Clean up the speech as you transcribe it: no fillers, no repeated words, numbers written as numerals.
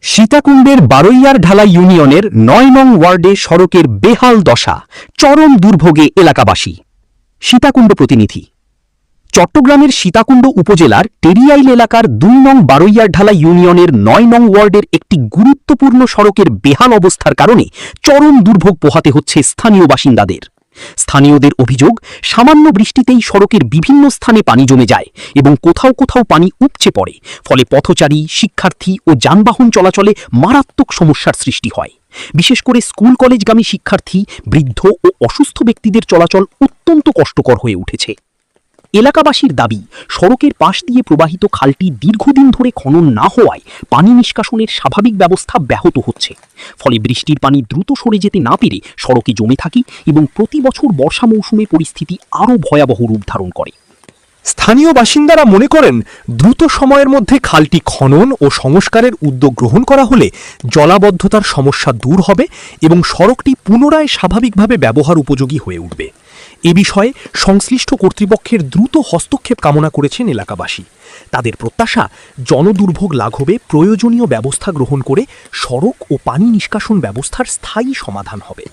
সীতাকুণ্ডের বারৈয়ার ঢালা ইউনিয়নের ৯ নং ওয়ার্ডে সড়কের বেহাল দশা, চরম দুর্ভোগে এলাকাবাসী। সীতাকুণ্ড প্রতিনিধি। চট্টগ্রামের সীতাকুণ্ড উপজেলার টেরিয়াইল এলাকার ২ নং বারৈয়ার ঢালা ইউনিয়নের ৯ নং ওয়ার্ডের একটি গুরুত্বপূর্ণ সড়কের বেহাল অবস্থার কারণে চরম দুর্ভোগ পোহাতে হচ্ছে স্থানীয় বাসিন্দাদের। স্থানীয়দের অভিযোগ, সামান্য বৃষ্টিতেই সড়কের বিভিন্ন স্থানে পানি জমে যায় এবং কোথাও কোথাও পানি উপচে পড়ে, ফলে পথচারী, শিক্ষার্থী ও যানবাহন চলাচলে মারাত্মক সমস্যার সৃষ্টি হয়। বিশেষ করে স্কুল কলেজগামী শিক্ষার্থী, বৃদ্ধ ও অসুস্থ ব্যক্তিদের চলাচল অত্যন্ত কষ্টকর হয়ে উঠেছে। এলাকাবাসীর দাবি, সড়কের পাশ দিয়ে প্রবাহিত খালটি দীর্ঘদিন ধরে খনন না হওয়ায় পানি নিষ্কাশনের স্বাভাবিক ব্যবস্থা ব্যাহত হচ্ছে। ফলে বৃষ্টির পানি দ্রুত সরে যেতে না পেরে সড়কে জমে থাকে এবং প্রতি বছর বর্ষা মৌসুমে পরিস্থিতি আরও ভয়াবহ রূপ ধারণ করে। স্থানীয় বাসিন্দারা মনে করেন, দ্রুত সময়ের মধ্যে খালটি খনন ও সংস্কারের উদ্যোগ গ্রহণ করা হলে জলাবদ্ধতার সমস্যা দূর হবে এবং সড়কটি পুনরায় স্বাভাবিকভাবে ব্যবহার উপযোগী হয়ে উঠবে। এ বিষয়ে সংশ্লিষ্ট কর্তৃপক্ষের দ্রুত হস্তক্ষেপ কামনা করেছেন এলাকাবাসী। তাদের প্রত্যাশা, জনদুর্ভোগ লাঘবে প্রয়োজনীয় ব্যবস্থা গ্রহণ করে সড়ক ও পানি নিষ্কাশন ব্যবস্থার স্থায়ী সমাধান হবে।